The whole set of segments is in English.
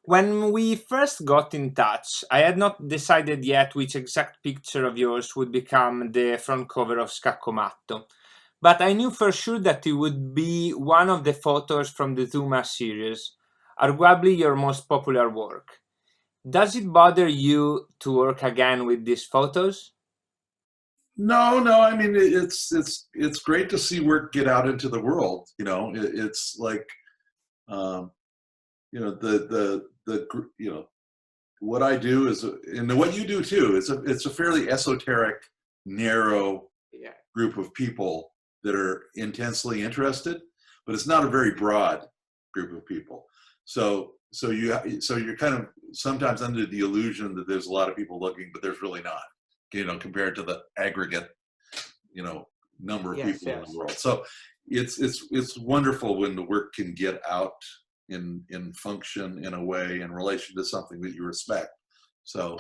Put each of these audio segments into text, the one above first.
When we first got in touch, I had not decided yet which exact picture of yours would become the front cover of Scacco Matto, but I knew for sure that it would be one of the photos from the Zuma series, arguably your most popular work. Does it bother you to work again with these photos? No, no. I mean, it's great to see work get out into the world. It's like um, what I do is, and what you do too. It's a fairly esoteric, narrow Yeah. group of people that are intensely interested, but it's not a very broad group of people. So you're kind of sometimes under the illusion that there's a lot of people looking, but there's really not. Compared to the aggregate, number of Yes, people in the yes. world. So it's wonderful when the work can get out in function in a way in relation to something that you respect. So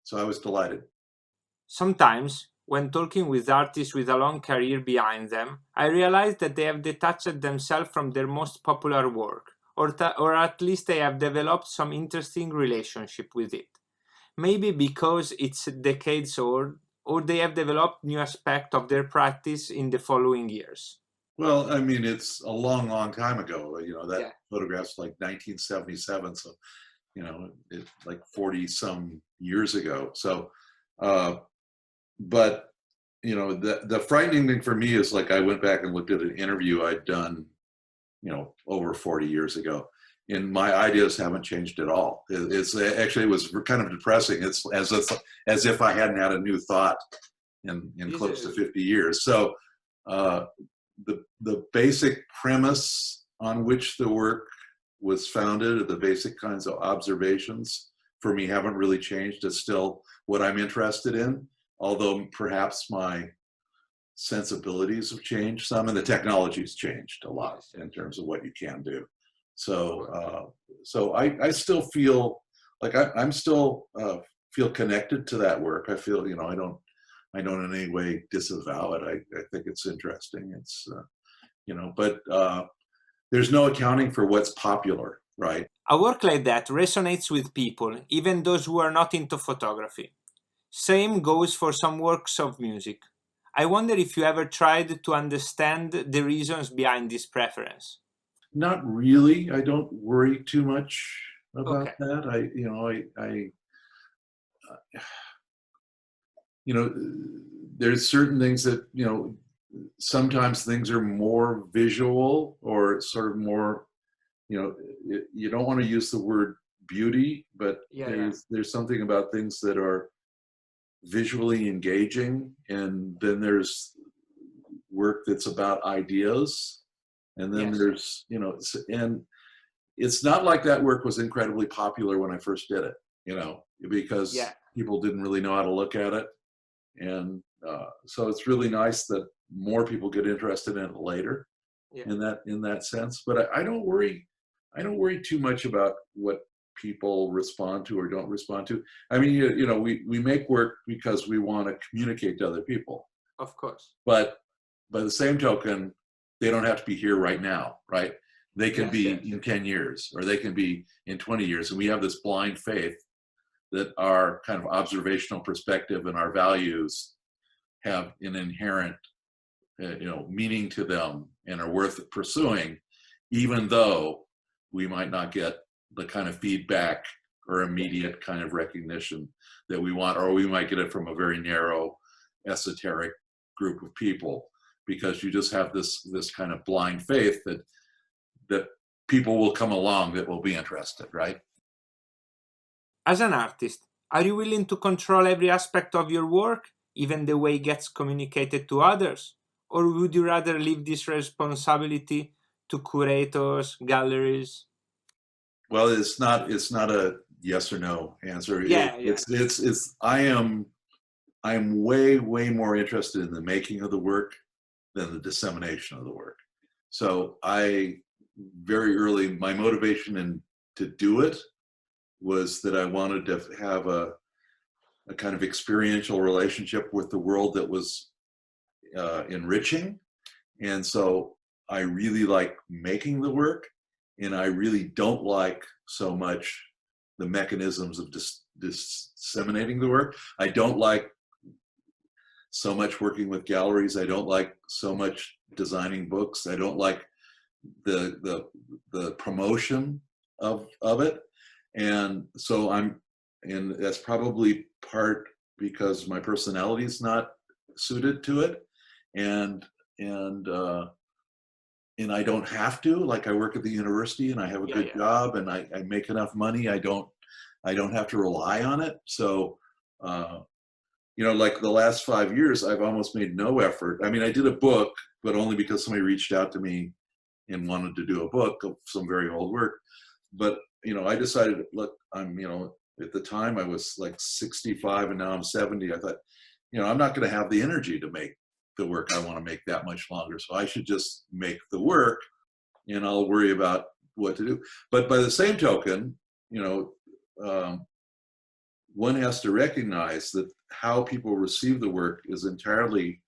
so I was delighted. Sometimes, when talking with artists with a long career behind them, I realize that they have detached themselves from their most popular work, or at least they have developed some interesting relationship with it. Maybe because it's decades old, or they have developed new aspects of their practice in the following years. Well, I mean, it's a long, long time ago. That Yeah. photograph's like 1977, so it's like 40 some years ago. So, uh, but the frightening thing for me is, like, I went back and looked at an interview I'd done, over 40 years ago, and my ideas haven't changed at all. It's actually, it was kind of depressing. It's as if I hadn't had a new thought in This close to is 50 years. So. Uh, the basic premise on which the work was founded, the basic kinds of observations for me haven't really changed. It's still what I'm interested in, although perhaps my sensibilities have changed some, and the technology's changed a lot yes, in yes. terms of what you can do. Of So, course. I still feel like I'm still feel connected to that work. I feel, I don't in any way disavow it. I think it's interesting. It's but there's no accounting for what's popular, right? A work like that resonates with people, even those who are not into photography. Same goes for some works of music. I wonder if you ever tried to understand the reasons behind this preference. Not really. I don't worry too much about Okay. that. You know, there's certain things that, sometimes things are more visual or sort of more, you don't want to use the word beauty, but Yeah, yeah. there's something about things that are visually engaging, and then there's work that's about ideas, and then Yes, yes. there's, and it's not like that work was incredibly popular when I first did it, Yeah. because people didn't really know how to look at it. And so it's really nice that more people get interested in it later, Yeah. in that sense. But I don't worry too much about what people respond to or don't respond to. I mean, we make work because we want to communicate to other people, Of course. but by the same token, they don't have to be here right now, right? They can Yes, be yes. in 10 years, or they can be in 20 years. And we have this blind faith that our kind of observational perspective and our values have an inherent, meaning to them and are worth pursuing, even though we might not get the kind of feedback or immediate kind of recognition that we want, or we might get it from a very narrow, esoteric group of people, because you just have this kind of blind faith that people will come along that will be interested, right? As an artist, are you willing to control every aspect of your work, even the way it gets communicated to others? Or would you rather leave this responsibility to curators, galleries? Well, it's not a yes or no answer. Yeah, yeah. I am way, way more interested in the making of the work than the dissemination of the work. So I very early, my motivation to do it was that I wanted to have a kind of experiential relationship with the world that was enriching. And so I really like making the work. and I really don't like so much the mechanisms of disseminating the work. I don't like so much working with galleries. I don't like so much designing books. I don't like the promotion of it. And so and that's probably part because my personality is not suited to it. And I don't have to, like I work at the university and I have a good job and I make enough money. I don't have to rely on it. So, like the last 5 years, I've almost made no effort. I mean, I did a book, but only because somebody reached out to me and wanted to do a book of some very old work. But, I decided, look, I'm, at the time I was like 65 and now I'm 70. I thought, I'm not going to have the energy to make the work I want to make that much longer. So I should just make the work and I'll worry about what to do. But by the same token, one has to recognize that how people receive the work is entirely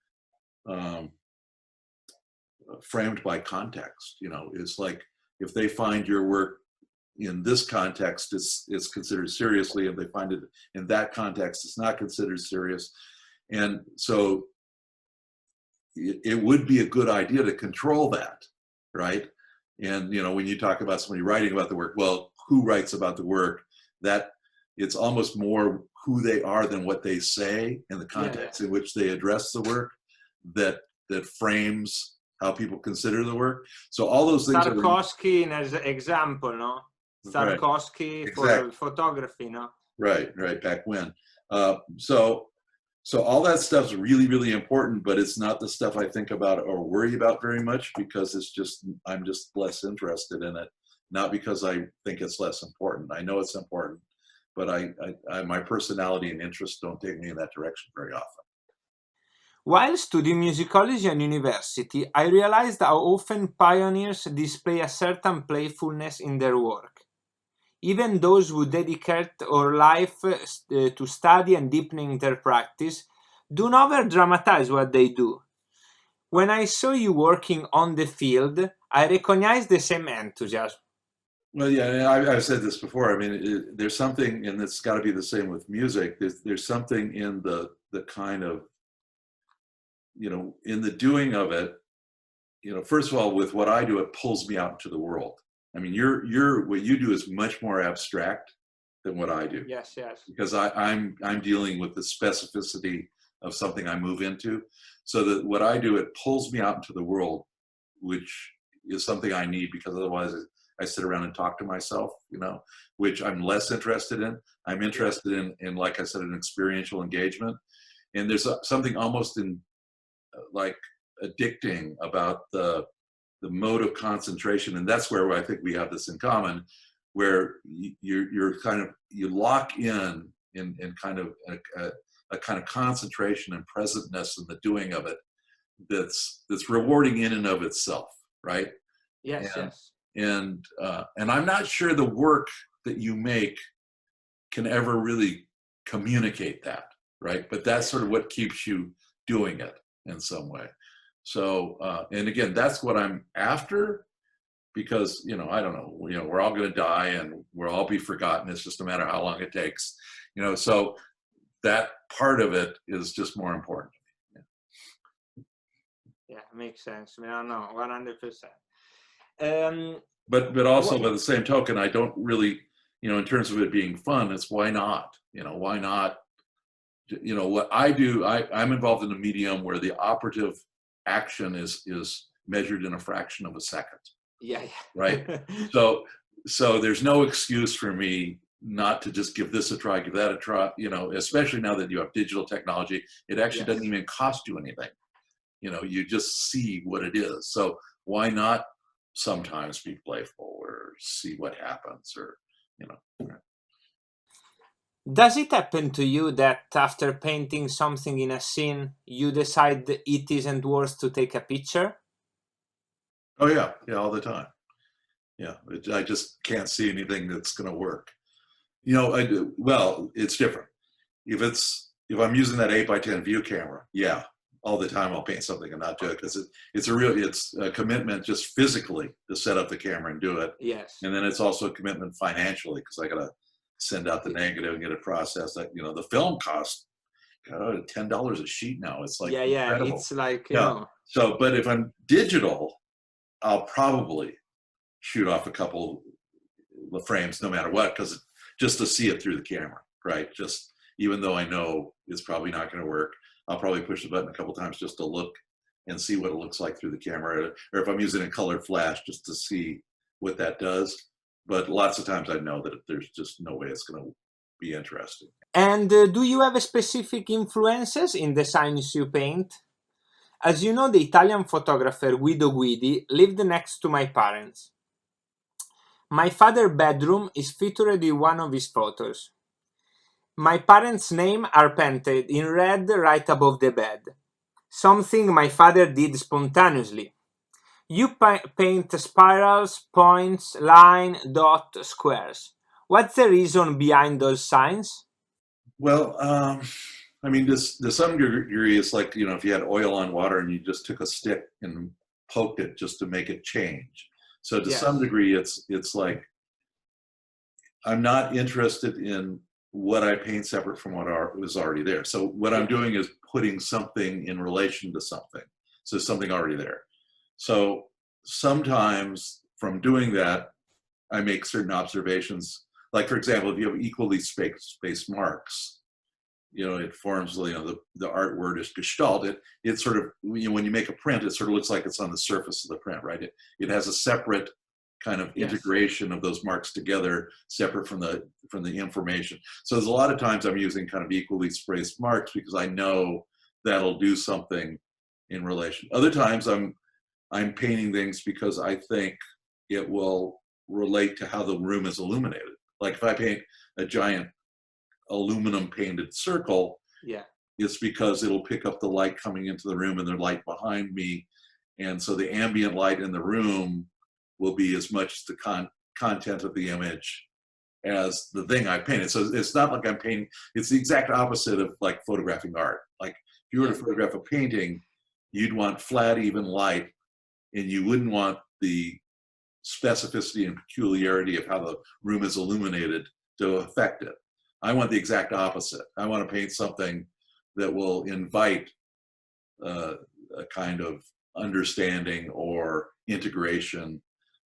framed by context. It's like if they find your work in this context, it's considered seriously. If they find it in that context, it's not considered serious. And so it would be a good idea to control that, right? And when you talk about somebody writing about the work, well, who writes about the work? That it's almost more who they are than what they say, and the context in which they address the work that frames how people consider the work. So all those things. Tarkovsky as an example, no? Tarkovsky right. For exactly. photography, no? Right, back when. So all that stuff's really, really important, but it's not the stuff I think about or worry about very much because I'm just less interested in it. Not because I think it's less important. I know it's important, but my personality and interests don't take me in that direction very often. While studying musicology at university, I realized how often pioneers display a certain playfulness in their work. Even those who dedicate their life to study and deepening their practice do not over-dramatize what they do. When I saw you working on the field, I recognized the same enthusiasm. Well, yeah, I've said this before. I mean, there's something, and it's got to be the same with music. There's something in the kind of, in the doing of it. First of all, with what I do, it pulls me out into the world. I mean, what you do is much more abstract than what I do. Yes. Because I'm dealing with the specificity of something I move into. So that what I do, it pulls me out into the world, which is something I need because otherwise I sit around and talk to myself, which I'm less interested in. I'm interested in, like I said, an experiential engagement. And there's something almost in like addicting about the mode of concentration. And that's where I think we have this in common, where you're kind of, you lock in kind of a kind of concentration and presentness in the doing of it that's rewarding in and of itself, right? Yes. And I'm not sure the work that you make can ever really communicate that, right? But that's sort of what keeps you doing it in some way. So, and again, that's what I'm after, because, I don't know, we're all going to die and we'll all be forgotten. It's just a matter of how long it takes, so that part of it is just more important to me. Yeah, makes sense. I mean, no, 100%. But also by the same token, I don't really, in terms of it being fun, it's why not? Why not? What I do, I'm involved in a medium where the operative action is measured in a fraction of a second. Yeah. Right. So there's no excuse for me not to just give this a try, give that a try, especially now that you have digital technology. It actually doesn't even cost you anything. You just see what it is. So why not sometimes be playful or see what happens, or, Does it happen to you that after painting something in a scene, you decide it isn't worth to take a picture? Oh yeah, all the time. Yeah, I just can't see anything that's going to work. Well, it's different. If I'm using that 8x10 view camera, yeah, all the time I'll paint something and not do it, because it's a commitment just physically to set up the camera and do it. Yes. And then it's also a commitment financially, because I gotta send out the negative and get it processed. Like, the film costs $10 a sheet now. It's like incredible. It's like, you know. So, but if I'm digital, I'll probably shoot off a couple of frames no matter what, because just to see it through the camera, right? Just even though I know it's probably not going to work, I'll probably push the button a couple times just to look and see what it looks like through the camera, or if I'm using a colored flash, just to see what that does. But lots of times I know that there's just no way it's going to be interesting. And do you have specific influences in the signs you paint? As you know, the Italian photographer Guido Guidi lived next to my parents. My father's bedroom is featured in one of his photos. My parents' names are painted in red right above the bed, something my father did spontaneously. You paint spirals, points, line, dot, squares. What's the reason behind those signs? Well, I mean, to some degree, it's like, if you had oil on water and you just took a stick and poked it just to make it change. So to some degree, it's like, I'm not interested in what I paint separate from what was already there. So what I'm doing is putting something in relation to something. So something already there. So sometimes from doing that, I make certain observations. Like, for example, if you have equally spaced marks, it forms, the art word is gestalt. It sort of, when you make a print, it sort of looks like it's on the surface of the print, right? It has a separate kind of integration of those marks together, separate from the information. So there's a lot of times I'm using kind of equally spaced marks because I know that'll do something in relation. Other times I'm painting things because I think it will relate to how the room is illuminated. Like if I paint a giant aluminum painted circle, it's because it'll pick up the light coming into the room and the light behind me. And so the ambient light in the room will be as much the content of the image as the thing I painted. So it's not like I'm painting, it's the exact opposite of like photographing art. Like if you were to photograph a painting, you'd want flat, even light, and you wouldn't want the specificity and peculiarity of how the room is illuminated to affect it. I want the exact opposite. I want to paint something that will invite a kind of understanding or integration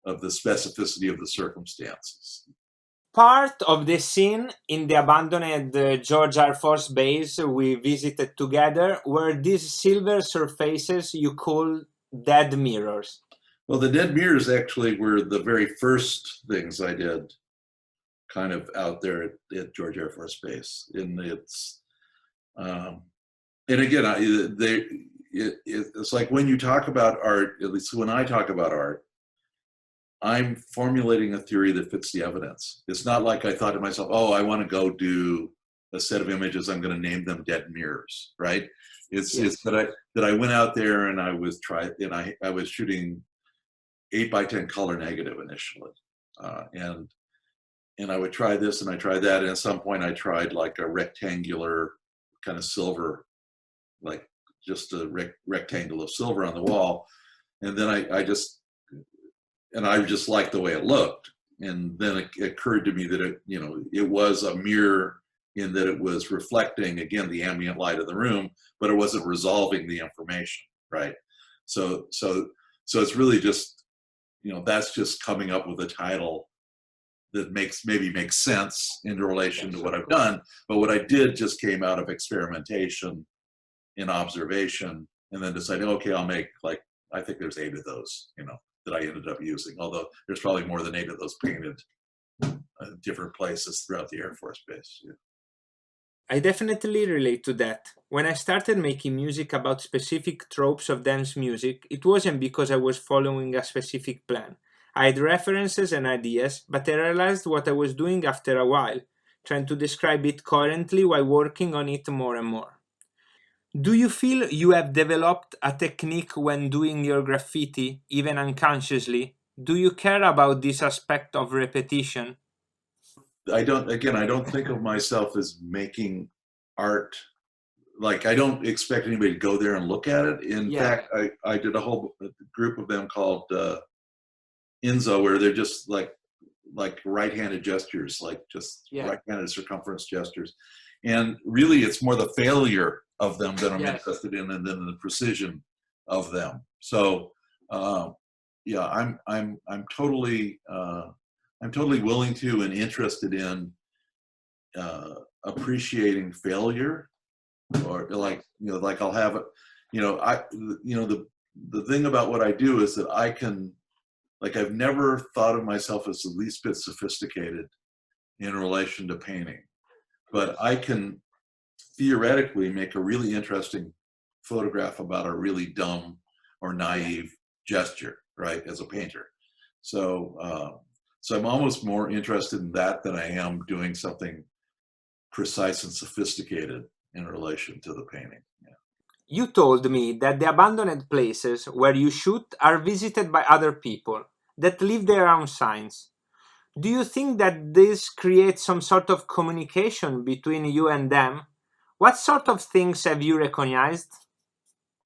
of the specificity of the circumstances. Part of the scene in the abandoned George Air Force Base we visited together were these silver surfaces you call dead mirrors. Well, the dead mirrors actually were the very first things I did kind of out there at George Air Force Base. And it's, and again, it's like when you talk about art, at least when I talk about art, I'm formulating a theory that fits the evidence. It's not like I thought to myself, oh, I want to go do a set of images, I'm going to name them dead mirrors, right? It's that I went out there and I was shooting 8x10 color negative initially. And I would try this and I tried that. And at some point I tried like a rectangular kind of silver, like just a rectangle of silver on the wall. And then I just liked the way it looked. And then it occurred to me that it was a mirror in that it was reflecting, again, the ambient light of the room, but it wasn't resolving the information, right? So it's really just, that's just coming up with a title that maybe makes sense in relation to what I've done. But what I did just came out of experimentation and observation, and then decided, okay, I'll make I think there's 8 of those, that I ended up using, although there's probably more than 8 of those painted different places throughout the Air Force Base. Yeah. I definitely relate to that. When I started making music about specific tropes of dance music, it wasn't because I was following a specific plan. I had references and ideas, but I realized what I was doing after a while, trying to describe it coherently while working on it more and more. Do you feel you have developed a technique when doing your graffiti, even unconsciously? Do you care about this aspect of repetition? I don't think of myself as making art like, I don't expect anybody to go there and look at it. In fact, I did a whole group of them called Inzo, where they're just like right-handed gestures, like just right-handed circumference gestures. And really, it's more the failure of them that I'm interested in, and then the precision of them. So, yeah, I'm totally willing to and interested in appreciating failure, or like, you know, like I'll have it, you know, the thing about what I do is that I can, like, I've never thought of myself as the least bit sophisticated in relation to painting, but I can theoretically make a really interesting photograph about a really dumb or naive gesture, right, as a painter. So, so I'm almost more interested in that than I am doing something precise and sophisticated in relation to the painting. Yeah. You told me that the abandoned places where you shoot are visited by other people that leave their own signs. Do you think that this creates some sort of communication between you and them? What sort of things have you recognized?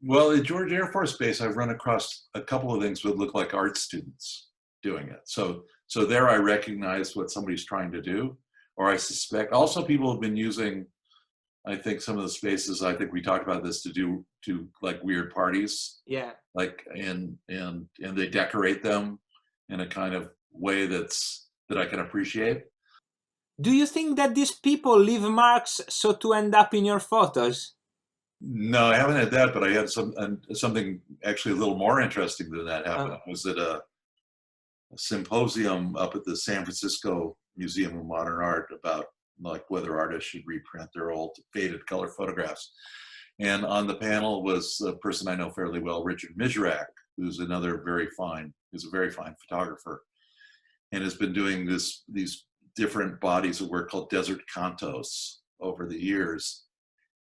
Well, at George Air Force Base, I've run across a couple of things that look like art students doing it. So there I recognize what somebody's trying to do, or I suspect. Also, people have been using, I think, some of the spaces, I think we talked about this, to do like weird parties. Yeah. Like, and they decorate them in a kind of way that I can appreciate. Do you think that these people leave marks so to end up in your photos? No, I haven't had that, but I had something actually a little more interesting than that happen. I was at a symposium up at the San Francisco Museum of Modern Art about, like, whether artists should reprint their old faded color photographs. And on the panel was a person I know fairly well, Richard Mizrak, who's a very fine photographer, and has been doing these different bodies of work called desert cantos over the years.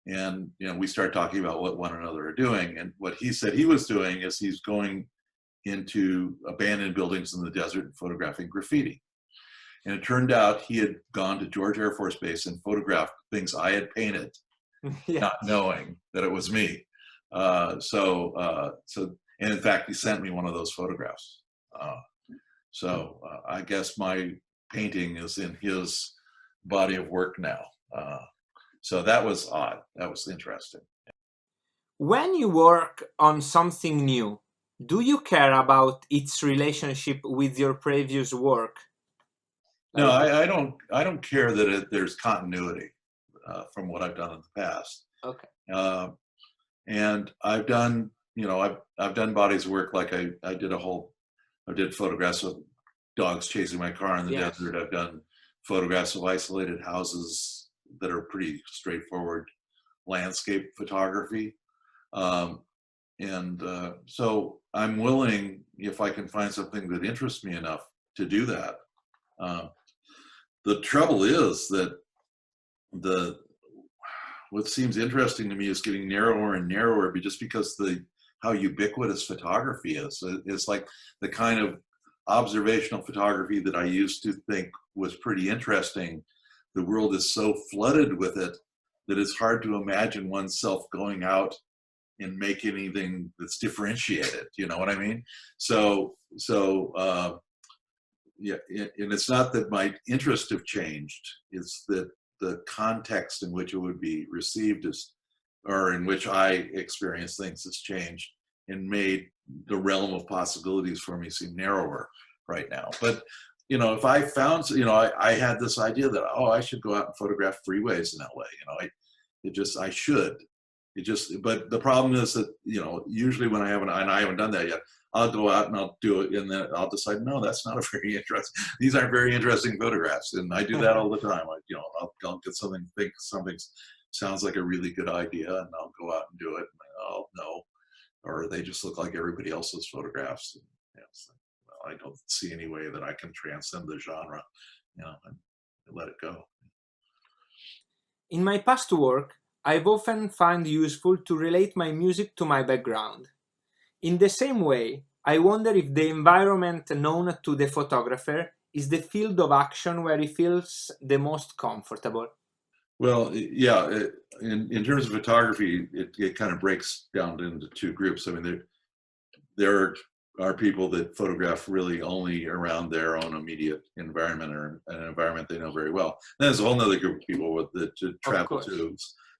And, you know, we started talking about what one another are doing. And what he said he was doing is he's going into abandoned buildings in the desert and photographing graffiti. And it turned out he had gone to George Air Force Base and photographed things I had painted, not knowing that it was me. And in fact, he sent me one of those photographs. I guess my painting is in his body of work now. So that was odd. That was interesting. When you work on something new, do you care about its relationship with your previous work? No, I don't care that there's continuity from what I've done in the past. Okay. And I've done, you know, I've done bodies of work, like I did photographs of dogs chasing my car in the desert. I've done photographs of isolated houses that are pretty straightforward landscape photography. So I'm willing, if I can find something that interests me enough, to do that. The trouble is that what seems interesting to me is getting narrower and narrower, just because how ubiquitous photography is. It's like the kind of observational photography that I used to think was pretty interesting. The world is so flooded with it that it's hard to imagine oneself going out and make anything that's differentiated. You know what I mean? Yeah, and it's not that my interests have changed. It's that the context in which it would be received or in which I experience things, has changed and made the realm of possibilities for me seem narrower right now. But, you know, if I found, you know, I had this idea that, I should go out and photograph freeways in LA. You know, I should. But the problem is that, you know, usually when I haven't done that yet, I'll go out and I'll do it, and then I'll decide, no, that's not a very interesting. These aren't very interesting photographs, and I do that all the time. I'll get think something sounds like a really good idea, and I'll go out and do it. And I'll know, or they just look like everybody else's photographs. And, you know, so, well, I don't see any way that I can transcend the genre, you know, and let it go. In my past work, I've often found useful to relate my music to my background. In the same way, I wonder if the environment known to the photographer is the field of action where he feels the most comfortable. Well, yeah, in terms of photography, it kind of breaks down into two groups. I mean, there are people that photograph really only around their own immediate environment or an environment they know very well. Then there's a whole other group of people that Of travel course. to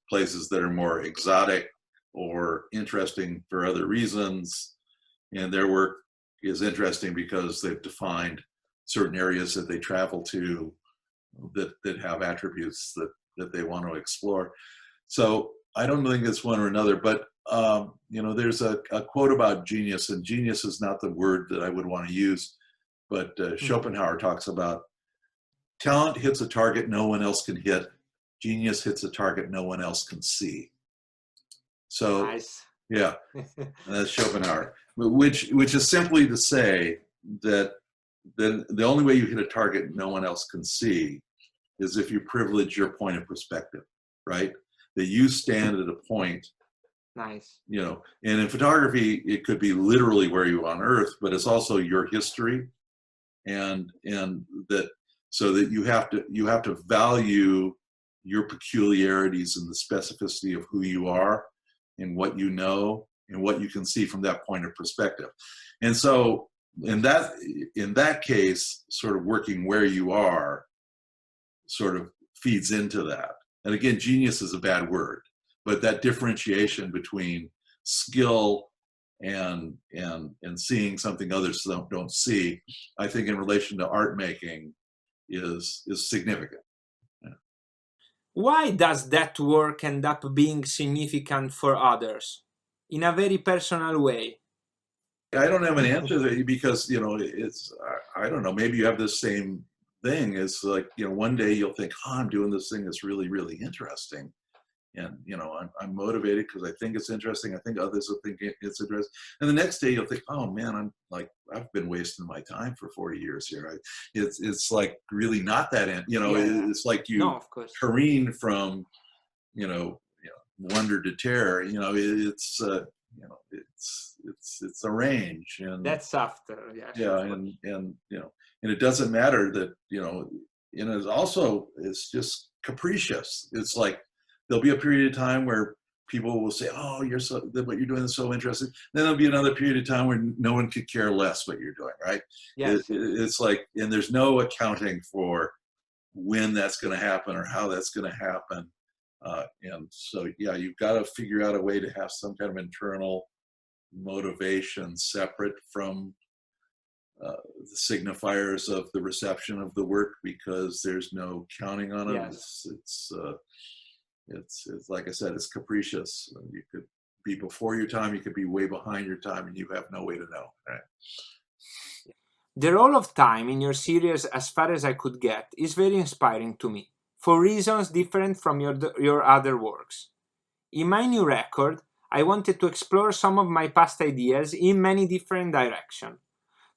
places that are more exotic or interesting for other reasons, and their work is interesting because they've defined certain areas that they travel to that have attributes that they want to explore. So I don't think it's one or another, but there's a quote about genius, and genius is not the word that I would want to use, but Schopenhauer talks about talent hits a target no one else can hit. Genius hits a target no one else can see. So, Nice. yeah, that's Schopenhauer, which is simply to say that the only way you hit a target no one else can see is if you privilege your point of perspective, right? That you stand at a point. Nice. And in photography, it could be literally where you are on Earth, but it's also your history, and that so that you have to value your peculiarities and the specificity of who you are and what you know and what you can see from that point of perspective. And so in that case, sort of working where you are sort of feeds into that. And again, genius is a bad word, but that differentiation between skill and seeing something others don't see, I think in relation to art making is significant. Yeah. Why does that work end up being significant for others in a very personal way? I don't have an answer there because it's I don't know, maybe you have this same thing. It's like one day you'll think, oh, I'm doing this thing that's really really interesting, and I'm motivated because I think it's interesting. I think others will think it's interesting, and the next day you'll think, oh man, I've been wasting my time for 40 years here. It's like really not that Yeah. it's like No, you of course. careen from wonder to terror. It's a range, and That's after, yes. yeah, and it doesn't matter that it's just capricious. It's like there'll be a period of time where people will say, oh, what you're doing is so interesting. Then there'll be another period of time where no one could care less what you're doing, right? Yes. It's like, and there's no accounting for when that's going to happen or how that's going to happen. And so, yeah, you've got to figure out a way to have some kind of internal motivation separate from the signifiers of the reception of the work, because there's no counting on it. Yes. It's like I said, it's capricious. You could be before your time, you could be way behind your time, and you have no way to know. Right? The role of time in your series, as far as I could get, is very inspiring to me, for reasons different from your other works. In my new record, I wanted to explore some of my past ideas in many different directions.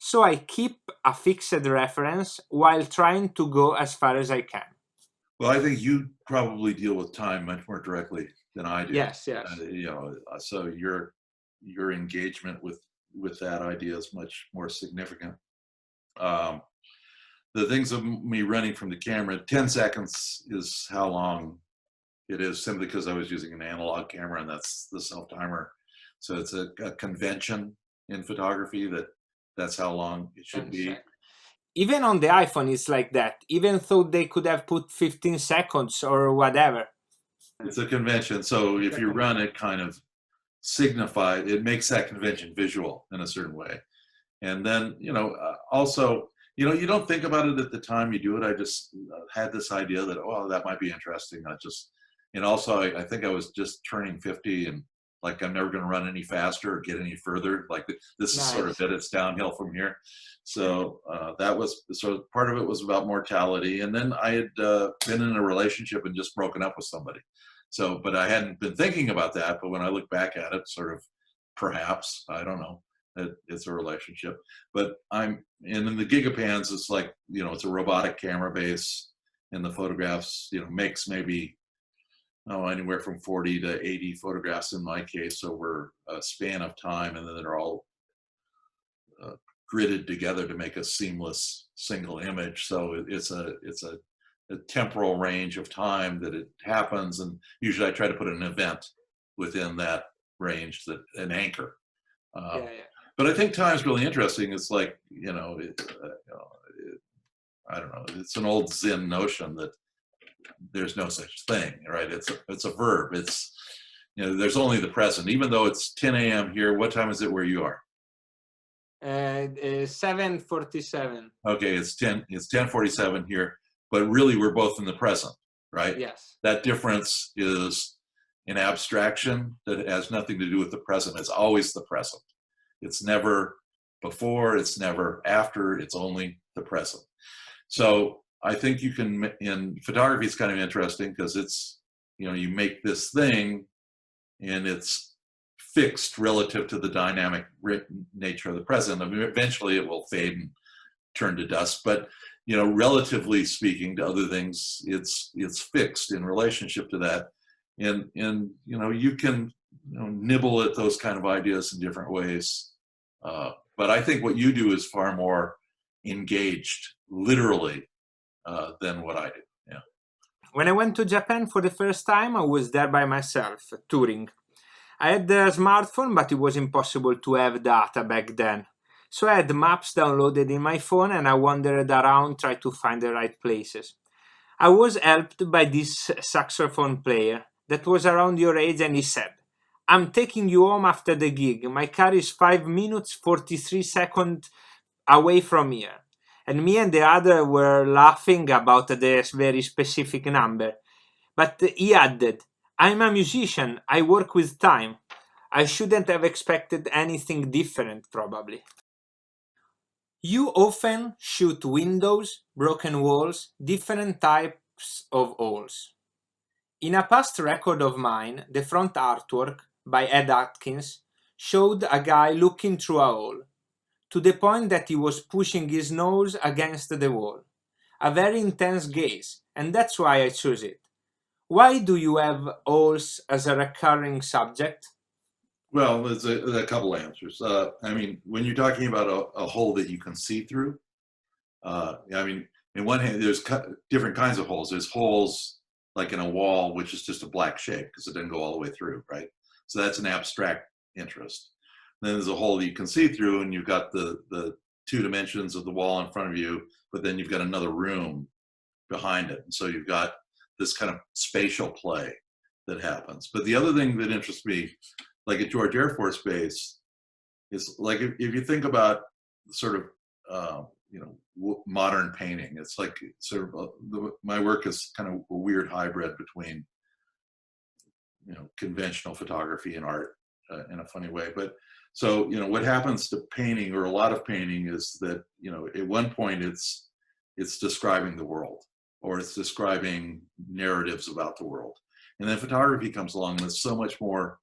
So I keep a fixed reference while trying to go as far as I can. Well, I think you probably deal with time much more directly than I do. Yes. So your engagement with that idea is much more significant. The things of me running from the camera, 10 seconds is how long it is, simply because I was using an analog camera, and that's the self-timer. So it's a convention in photography that's how long it should be. Even on the iPhone, it's like that, even though they could have put 15 seconds or whatever. It's a convention. So if you run it, kind of it makes that convention visual in a certain way. And then, also, you don't think about it at the time you do it. I just had this idea that, oh, that might be interesting. And also I think I was just turning 50, and like, I'm never going to run any faster or get any further. Like, this is sort of it. It's downhill from here. So that was part of it was about mortality. And then I had been in a relationship and just broken up with somebody. So, but I hadn't been thinking about that. But when I look back at it, sort of, perhaps, I don't know, it's a relationship. But and in the Gigapans, it's like, it's a robotic camera base, and the photographs, makes maybe, anywhere from 40 to 80 photographs in my case over a span of time, and then they're all gridded together to make a seamless single image. So it's a a temporal range of time that it happens, and usually I try to put an event within that range, that an anchor. Yeah, yeah. But I think time's really interesting. It's like, I don't know. It's an old Zen notion that there's no such thing, right? It's a verb. It's, there's only the present. Even though it's 10 a.m. here, what time is it where you are? 7:47. Okay, it's 10:47 here, but really we're both in the present, right? Yes. That difference is an abstraction that has nothing to do with the present. It's always the present. It's never before, it's never after, it's only the present. So I think you can, in photography, it's kind of interesting because it's, you make this thing and it's fixed relative to the dynamic nature of the present. I mean, eventually it will fade and turn to dust, but relatively speaking to other things, it's fixed in relationship to that. And you can nibble at those kind of ideas in different ways. But I think what you do is far more engaged, literally, than what I do. Yeah. When I went to Japan for the first time, I was there by myself, touring. I had a smartphone, but it was impossible to have data back then. So I had maps downloaded in my phone and I wandered around, tried to find the right places. I was helped by this saxophone player that was around your age, and he said, "I'm taking you home after the gig. My car is 5 minutes 43 seconds away from here." And me and the other were laughing about this very specific number. But he added, "I'm a musician. I work with time." I shouldn't have expected anything different, probably. You often shoot windows, broken walls, different types of holes. In a past record of mine, the front artwork, by Ed Atkins, showed a guy looking through a hole, to the point that he was pushing his nose against the wall. A very intense gaze, and that's why I chose it. Why do you have holes as a recurring subject? Well, there's a couple answers. I mean, when you're talking about a hole that you can see through, I mean, in one hand, there's different kinds of holes. There's holes like in a wall, which is just a black shape because it didn't go all the way through, right? So that's an abstract interest. Then there's a hole that you can see through, and you've got the 2 dimensions of the wall in front of you, but then you've got another room behind it. And so you've got this kind of spatial play that happens. But the other thing that interests me, like at George Air Force Base, is like if you think about sort of modern painting, it's like sort of my work is kind of a weird hybrid between conventional photography and art in a funny way. But so what happens to painting, or a lot of painting, is that at one point it's describing the world, or it's describing narratives about the world, and then photography comes along and it's so much more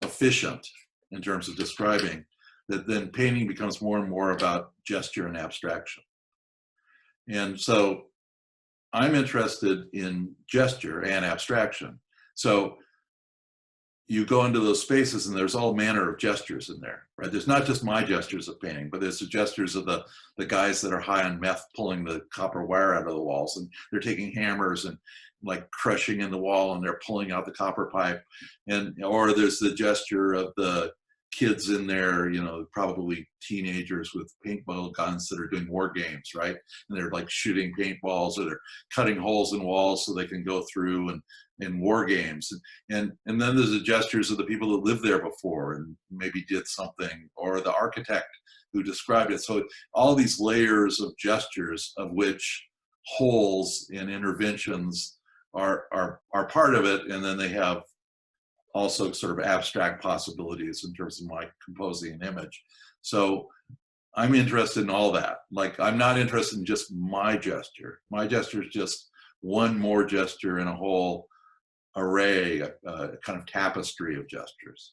efficient in terms of describing that then painting becomes more and more about gesture and abstraction. And so I'm interested in gesture and abstraction. So you go into those spaces and there's all manner of gestures in there, right? There's not just my gestures of painting, but there's the gestures of the guys that are high on meth pulling the copper wire out of the walls, and they're taking hammers and like crushing in the wall, and they're pulling out the copper pipe. Or there's the gesture of the kids in there, probably teenagers with paintball guns that are doing war games, right? And they're like shooting paintballs, or they're cutting holes in walls so they can go through and in war games. And then there's the gestures of the people that lived there before and maybe did something, or the architect who described it. So all these layers of gestures, of which holes and interventions are part of it, and then they have also sort of abstract possibilities in terms of my composing an image. So I'm interested in all that. Like, I'm not interested in just my gesture. My gesture is just one more gesture in a whole array, a kind of tapestry of gestures.